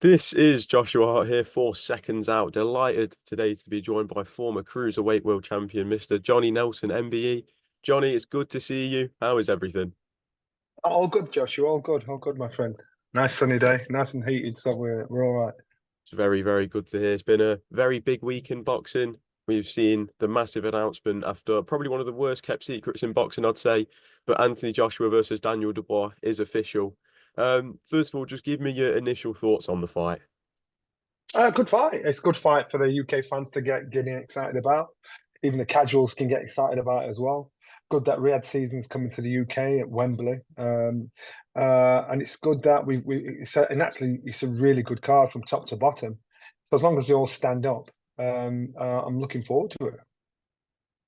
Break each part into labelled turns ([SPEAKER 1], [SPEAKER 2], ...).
[SPEAKER 1] This is Joshua Hart here for Seconds Out. Delighted today to be joined by former cruiserweight world champion, Mr. Johnny Nelson, MBE. Johnny, it's good to see you. How is everything?
[SPEAKER 2] All good, Joshua. All good, my friend. Nice sunny day, nice and heated, so we're all right.
[SPEAKER 1] It's very, very good to hear. It's been a very big week in boxing. We've seen the massive announcement after probably one of the worst kept secrets in boxing, I'd say. But Anthony Joshua versus Daniel Dubois is official. First of all, just give me your initial thoughts on the fight.
[SPEAKER 2] Good fight. It's a good fight for the UK fans to getting excited about. Even the casuals can get excited about it as well. Good that Riyadh season's coming to the UK at Wembley, and it's good that and actually it's a really good card from top to bottom. So as long as they all stand up, I'm looking forward to it.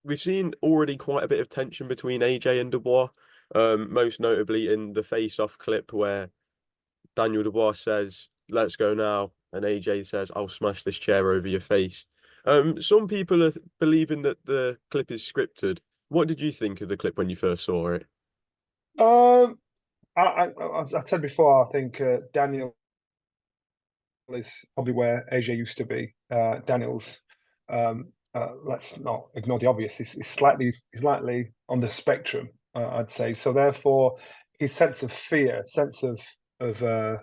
[SPEAKER 1] We've seen already quite a bit of tension between AJ and Dubois, most notably in the face-off clip where Daniel Dubois says, "Let's go now," and AJ says, "I'll smash this chair over your face." Some people are believing that the clip is scripted. What did you think of the clip when you first saw it?
[SPEAKER 2] Um, I said before, I think Daniel is probably where AJ used to be. Daniel's, let's not ignore the obvious. He's slightly on the spectrum, I'd say. So therefore, his sense of fear, sense of uh,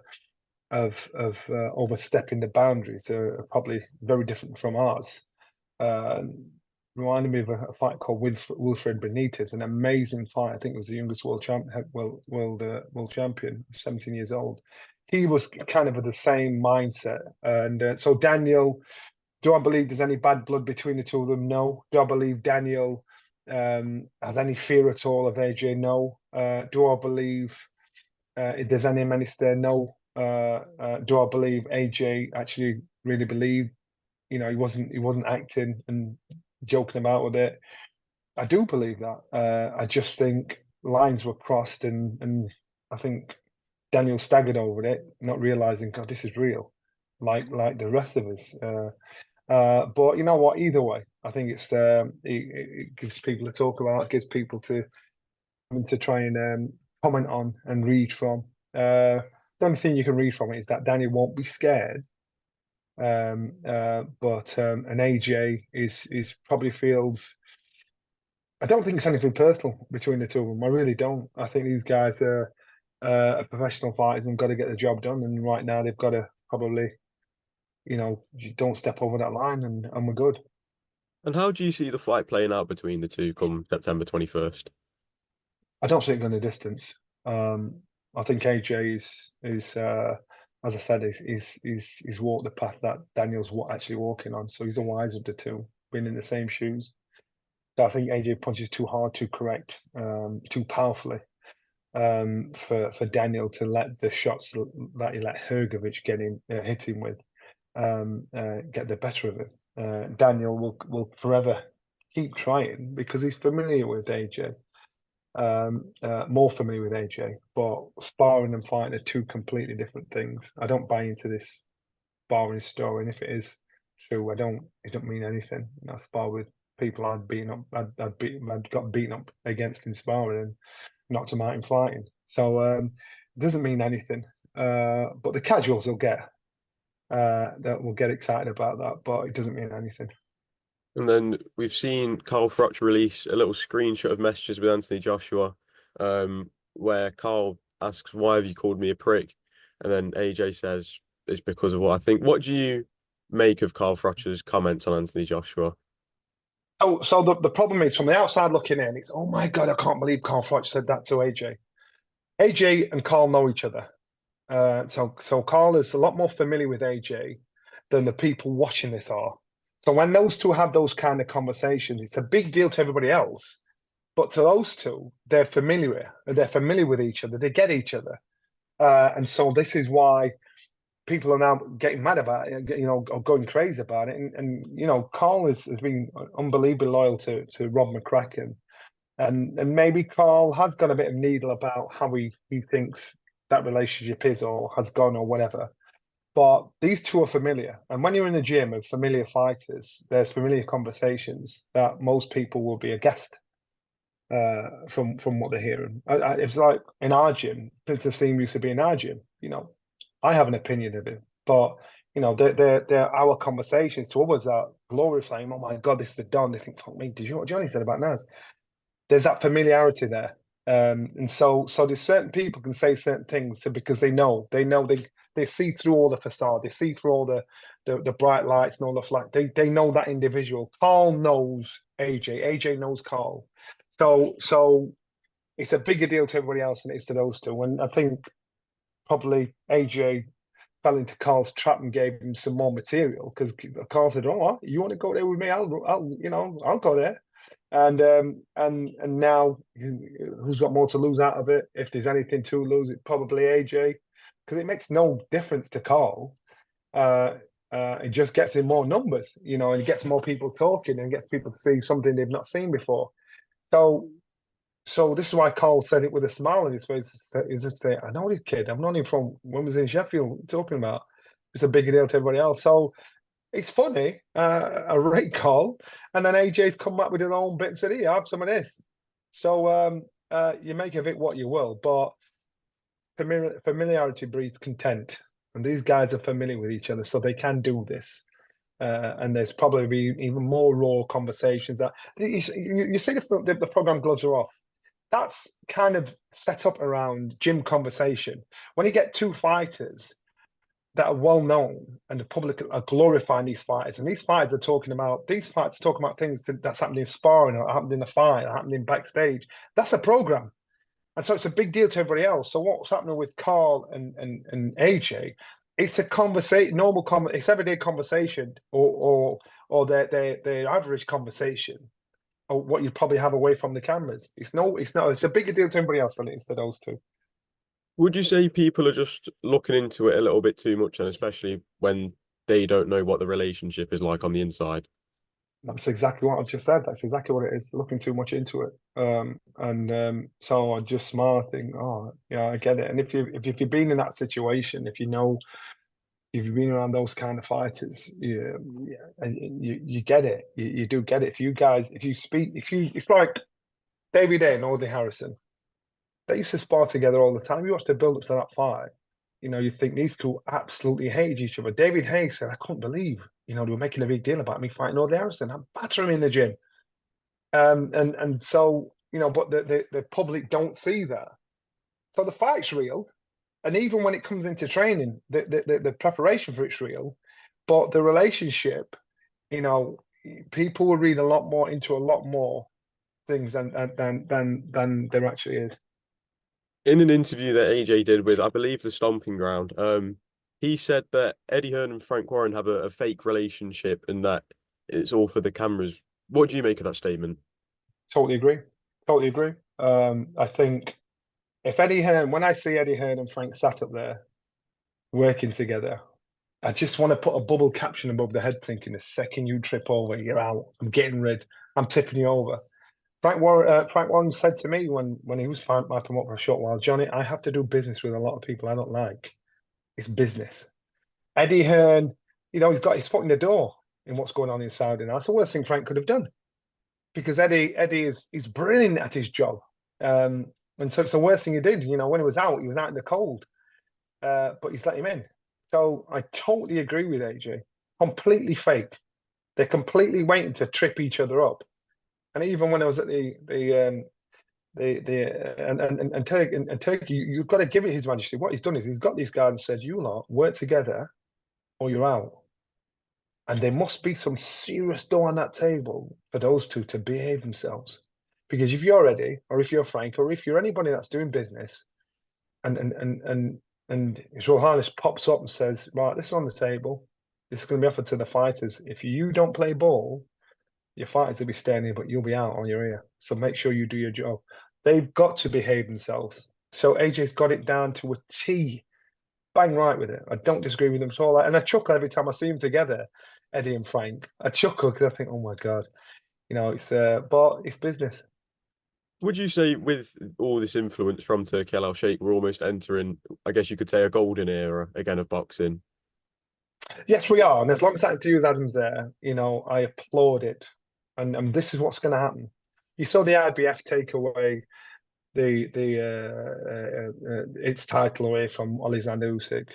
[SPEAKER 2] overstepping the boundaries are probably very different from ours. Uh, Reminded me of a fight called Wilfred Benitez, an amazing fight. I think it was the youngest world champion, 17 years old. He was kind of of the same mindset, and so Daniel. Do I believe there's any bad blood between the two of them? No. Do I believe Daniel has any fear at all of AJ? No. Do I believe if there's any menace there? No. Do I believe AJ actually really believed? He wasn't acting and joking about with it. I do believe that. I just think lines were crossed, and I think Daniel staggered over it, not realizing, God, this is real, like the rest of us. But you know what? Either way, I think it gives people to talk about, it gives people to try and comment on and read from. The only thing you can read from it is that Daniel won't be scared. But and AJ is probably feels. I don't think it's anything personal between the two of them. I really don't. I think these guys are professional fighters and got to get the job done. And right now they've got to probably, you don't step over that line, and we're good.
[SPEAKER 1] And how do you see the fight playing out between the two come September 21st?
[SPEAKER 2] I don't see it going the distance. I think AJ is as I said, he's walked the path that Daniel's actually walking on. So he's the wiser of the two, being in the same shoes. So I think AJ punches too hard, too correct, too powerfully for Daniel to let the shots that he let Hrgovic hit him with get the better of him. Daniel will forever keep trying because he's familiar with AJ, more familiar with AJ. But sparring and fighting are two completely different things. I don't buy into this sparring story, and if it is true, I don't. It don't mean anything. I spar with people I'd beaten up. I'd got beaten up against in sparring and knocked them out in fighting. So it doesn't mean anything. But the casuals will get excited about that, but it doesn't mean anything.
[SPEAKER 1] And then we've seen Carl Froch release a little screenshot of messages with Anthony Joshua, where Carl asks, "Why have you called me a prick?" And then AJ says, "It's because of what I think." What do you make of Carl Froch's comments on Anthony Joshua?
[SPEAKER 2] So the problem is from the outside looking in, it's oh my God, I can't believe Carl Froch said that to AJ. AJ and Carl know each other. So Carl is a lot more familiar with AJ than the people watching this are. So when those two have those kind of conversations, it's a big deal to everybody else. But to those two, they're familiar. They're familiar with each other. They get each other. And so this is why people are now getting mad about it, or going crazy about it. And Carl has been unbelievably loyal to Rob McCracken. And maybe Carl has got a bit of needle about how he thinks that relationship is or has gone or whatever. But these two are familiar. And when you're in the gym of familiar fighters, there's familiar conversations that most people will be aghast from what they're hearing. It's like in our gym, since the same used to be in our gym, I have an opinion of him. But they're our conversations to others are glorifying. Oh my God, this is the Don. They think, fuck me, did you know what Johnny said about Naz? There's that familiarity there. And so there's certain people can say certain things because they see through all the facade, they see through all the bright lights and all the flag. They know that individual. Carl knows AJ. AJ knows Carl. So it's a bigger deal to everybody else than it is to those two. And I think probably AJ fell into Carl's trap and gave him some more material because Carl said, "Oh, you want to go there with me? I'll go there." And now who's got more to lose out of it? If there's anything to lose, it's probably AJ because it makes no difference to Carl. Uh, it just gets him more numbers, and he gets more people talking and gets people to see something they've not seen before. So, so this is why Carl said it with a smile on his face. Is just say, I know this kid. I've known him from when he was in Sheffield. Talking about it's a bigger deal to everybody else. So it's funny, a rate call, and then AJ's come back with his own bit and said, "Here, have some of this." So you make of it what you will, but familiarity breeds content, and these guys are familiar with each other, so they can do this. And there's probably be even more raw conversations that you see the program Gloves Are Off. That's kind of set up around gym conversation. When you get two fighters that are well known and the public are glorifying these fighters, and these fighters are talking about things that's happened in sparring or happened in the fight, or happened in backstage. That's a program, and so it's a big deal to everybody else. So what's happening with Carl and AJ? It's a conversation, it's everyday conversation, or their average conversation, or what you probably have away from the cameras. It's a bigger deal to everybody else than it is to those two.
[SPEAKER 1] Would you say people are just looking into it a little bit too much, and especially when they don't know what the relationship is like on the inside?
[SPEAKER 2] That's exactly what I've just said. That's exactly what it is. Looking too much into it, so I just smile. Think, oh, yeah, I get it. And if you've been in that situation, if you've been around those kind of fighters, and you get it. You do get it. It's like David Day and Audley Harrison. They used to spar together all the time. You have to build up to that fight. You think these two absolutely hate each other. David Hayes said, I couldn't believe, they were making a big deal about me fighting Audley Harrison. I'm battering him in the gym. And so, but the public don't see that. So the fight's real. And even when it comes into training, the preparation for it's real. But the relationship, people will read a lot more into a lot more things than there actually is.
[SPEAKER 1] In an interview that AJ did with, I believe, the Stomping Ground, he said that Eddie Hearn and Frank Warren have a fake relationship and that it's all for the cameras. What do you make of that statement?
[SPEAKER 2] Totally agree. Totally agree. I think if when I see Eddie Hearn and Frank sat up there working together, I just want to put a bubble caption above the head thinking, the second you trip over, you're out. I'm getting rid. I'm tipping you over. Frank Warren said to me when he was my promoter for a short while, Johnny, I have to do business with a lot of people I don't like. It's business. Eddie Hearn, he's got his foot in the door in what's going on in Saudi now. That's the worst thing Frank could have done because Eddie is brilliant at his job. And so it's the worst thing he did. When he was out in the cold, but he's let him in. So I totally agree with AJ. Completely fake. They're completely waiting to trip each other up. And even when I was at Turkey, you've got to give it His Majesty. What he's done is he's got these guys and said, "You lot work together, or you're out." And there must be some serious dough on that table for those two to behave themselves. Because if you're Eddie, or if you're Frank, or if you're anybody that's doing business, and His Royal Highness pops up and says, "Right, this is on the table. This is going to be offered to the fighters. If you don't play ball, your fighters will be staying here, but you'll be out on your ear. So make sure you do your job." They've got to behave themselves. So AJ's got it down to a T, bang right with it. I don't disagree with them at all. And I chuckle every time I see them together, Eddie and Frank. I chuckle because I think, oh my God, but it's business.
[SPEAKER 1] Would you say with all this influence from Turki Al Sheikh, we're almost entering, I guess you could say, a golden era again of boxing?
[SPEAKER 2] Yes, we are. And as long as that enthusiasm's there, I applaud it. And this is what's going to happen. You saw the IBF take away its title away from Alexander Usyk.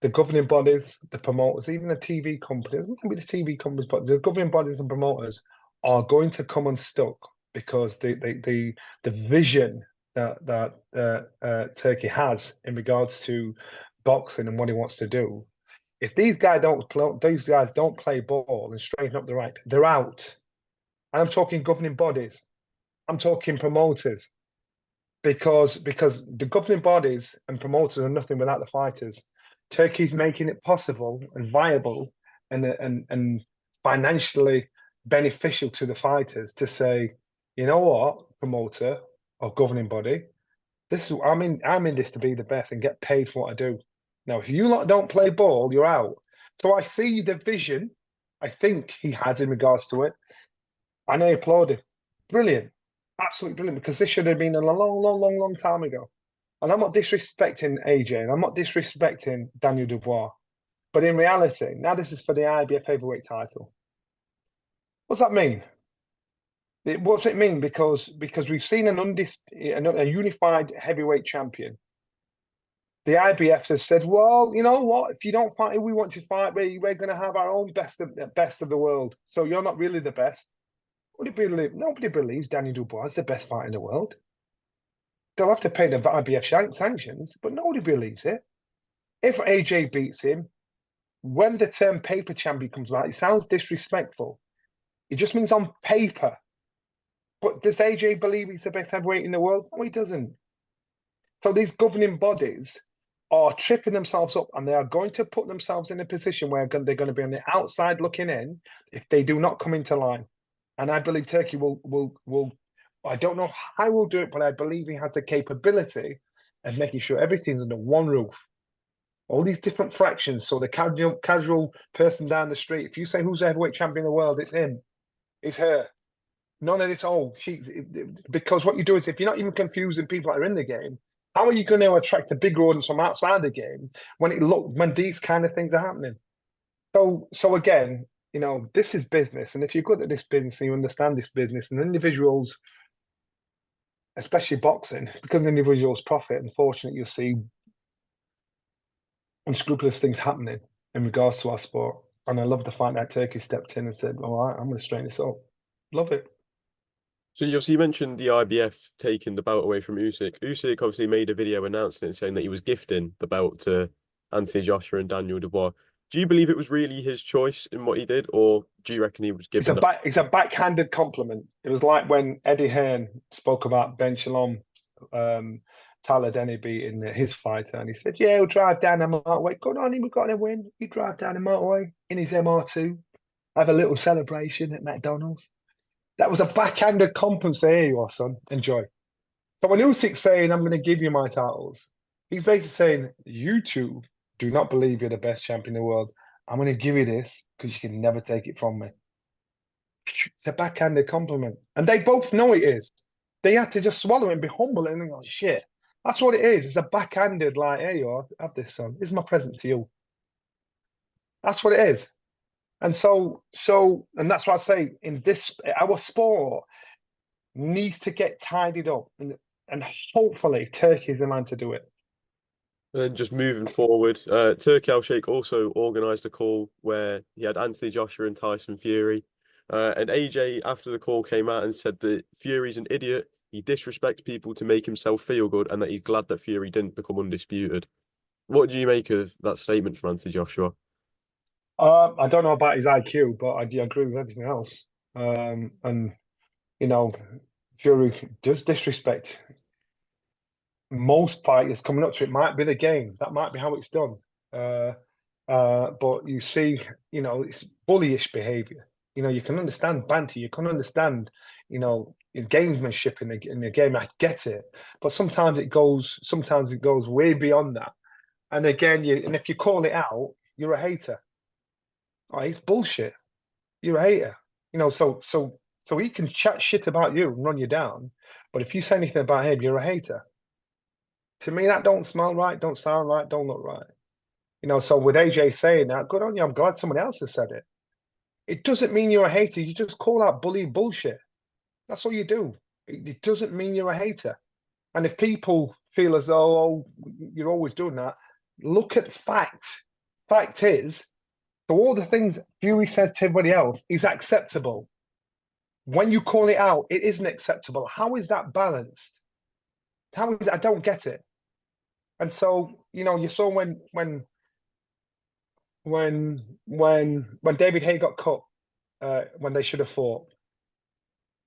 [SPEAKER 2] the governing bodies, the promoters, even the TV companies, maybe the TV companies, but the governing bodies and promoters are going to come unstuck because the vision that Turkey has in regards to boxing and what he wants to do. If these guys don't play ball and straighten up the right, they're out. And I'm talking governing bodies. I'm talking promoters because the governing bodies and promoters are nothing without the fighters. Turkey's making it possible and viable and financially beneficial to the fighters to say, you know what, promoter or governing body, I'm in this to be the best and get paid for what I do. Now, if you lot don't play ball, you're out. So I see the vision I think he has in regards to it, and I applaud him. Brilliant. Absolutely brilliant, because this should have been a long, long, long, long time ago. And I'm not disrespecting AJ and I'm not disrespecting Daniel Dubois. But in reality, now this is for the IBF heavyweight title. What's that mean? What's it mean? Because we've seen a unified heavyweight champion. The IBF has said, well, you know what? If you don't fight who we want to fight, we're going to have our own best of the world. So you're not really the best. Nobody believes Daniel Dubois is the best fighter in the world. They'll have to pay the IBF sanctions, but nobody believes it. If AJ beats him, when the term paper champion comes out, it sounds disrespectful. It just means on paper. But does AJ believe he's the best heavyweight in the world? No, he doesn't. So these governing bodies are tripping themselves up, and they are going to put themselves in a position where they're going to be on the outside looking in if they do not come into line. And I believe Turkey will. I don't know how we'll do it, but I believe he has the capability of making sure everything's under one roof. All these different fractions. So the casual person down the street, if you say who's the heavyweight champion in the world, it's him, it's her. None of this. Because what you do is, if you're not even confusing people that are in the game, how are you going to attract a bigger audience from outside the game when these kind of things are happening? So again, this is business, and if you're good at this business and you understand this business, and individuals, especially boxing, because individuals profit, unfortunately, you'll see unscrupulous things happening in regards to our sport. And I love the fact that Turkey stepped in and said, all right, I'm going to straighten this up. Love it.
[SPEAKER 1] So you mentioned the IBF taking the belt away from Usyk. Usyk obviously made a video announcing it, saying that he was gifting the belt to Anthony Joshua and Daniel Dubois. Do you believe it was really his choice in what he did, or do you reckon he was given
[SPEAKER 2] It's a backhanded compliment. It was like when Eddie Hearn spoke about Ben Shalom, Tyler Denny beating his fighter, and he said, yeah, he'll drive down the motorway. Good on him, we've got to win. He drive down the motorway in his MR2, have a little celebration at McDonald's. That was a backhanded compliment. Say, here you are, son, enjoy. So when Usyk's saying, I'm going to give you my titles, he's basically saying, you two do not believe you're the best champion in the world. I'm going to give you this because you can never take it from me. It's a backhanded compliment. And they both know it is. They had to just swallow it and be humble and go, shit. That's what it is. It's a backhanded, like, here you are, have this, son. This is my present to you. That's what it is. And and that's what I say, our sport needs to get tidied up. And hopefully Turkey is the man to do it.
[SPEAKER 1] And then just moving forward, Turki Al-Sheikh also organised a call where he had Anthony Joshua and Tyson Fury. And AJ, after the call, came out and said that Fury's an idiot. He disrespects people to make himself feel good, and that he's glad that Fury didn't become undisputed. What do you make of that statement from Anthony Joshua?
[SPEAKER 2] I don't know about his IQ, but I agree with everything else. And Fury does disrespect most fighters coming up to it. Might be the game. That might be how it's done. But you see, it's bullyish behavior. You can understand banter. You can understand, gamesmanship in the game. I get it, but sometimes it goes way beyond that. And again, if you call it out, you're a hater. Oh, it's bullshit. You're a hater. So he can chat shit about you and run you down, but if you say anything about him, you're a hater. To me, that don't smell right, don't sound right, don't look right. So with AJ saying that, good on you. I'm glad someone else has said it. It doesn't mean you're a hater. You just call out bully bullshit. That's all you do. It doesn't mean you're a hater. And if people feel as though, you're always doing that, look at fact. Fact is, so all the things Fury says to everybody else is acceptable. When you call it out, it isn't acceptable. How is that balanced? How is I don't get it. And so, you saw when David Hay got cut, when they should have fought,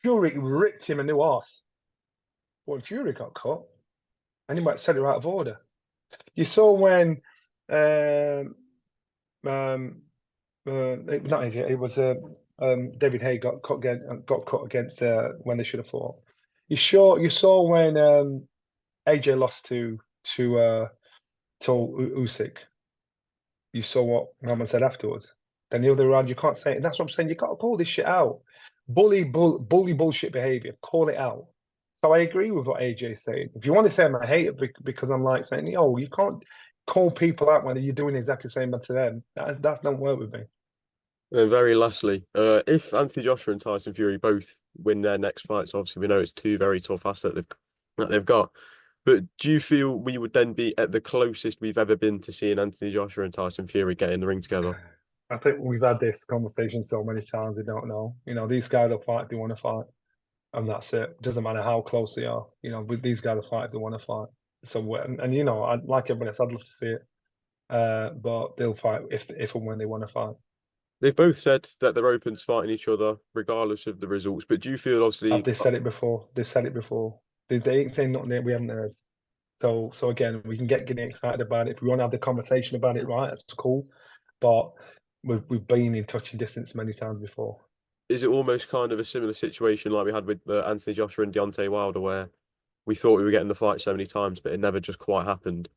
[SPEAKER 2] Fury ripped him a new arse. But when Fury got cut, and he might set her out of order. You saw when um, not AJ, it was David Hay got cut against when they should have fought. You saw when AJ lost to Usyk. You saw what Roman said afterwards. Then the other round, you can't say it. And that's what I'm saying. You got to call this shit out. Bully bullshit behavior. Call it out. So I agree with what AJ's saying. If you want to say I hate it because I'm like saying, you can't call people out when you're doing exactly the same to them. That don't work with me.
[SPEAKER 1] And very lastly, if Anthony Joshua and Tyson Fury both win their next fights, obviously we know it's two very tough assets that they've got. But do you feel we would then be at the closest we've ever been to seeing Anthony Joshua and Tyson Fury get in the ring together?
[SPEAKER 2] I think we've had this conversation so many times we don't know. These guys will fight if they want to fight, and that's it. It doesn't matter how close they are. With these guys will fight if they want to fight. So I'd like everyone else. I'd love to see it, but they'll fight if and when they want to fight.
[SPEAKER 1] They've both said that they're open to fighting each other regardless of the results. But do you feel
[SPEAKER 2] Have
[SPEAKER 1] obviously
[SPEAKER 2] they said it before? They've said it before. They ain't saying nothing that we haven't heard. So again, we can get excited about it. If we want to have the conversation about it, right? That's cool. But we've been in touching distance many times before.
[SPEAKER 1] is it almost kind of a similar situation like we had with Anthony Joshua and Deontay Wilder, where we thought we were getting the fight so many times, but it never just quite happened?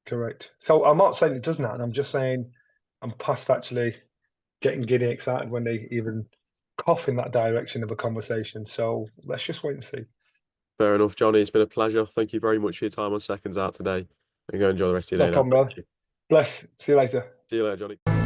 [SPEAKER 2] Correct. So I'm not saying it doesn't happen. I'm just saying I'm past actually getting giddy excited when they even cough in that direction of a conversation. So let's just wait and see.
[SPEAKER 1] Fair enough, Johnny. It's been a pleasure. Thank you very much for your time on Seconds Out today. And go enjoy the rest of your
[SPEAKER 2] No
[SPEAKER 1] day now.
[SPEAKER 2] problem,
[SPEAKER 1] Thank
[SPEAKER 2] brother.
[SPEAKER 1] you.
[SPEAKER 2] Bless. See you later.
[SPEAKER 1] See you later, Johnny.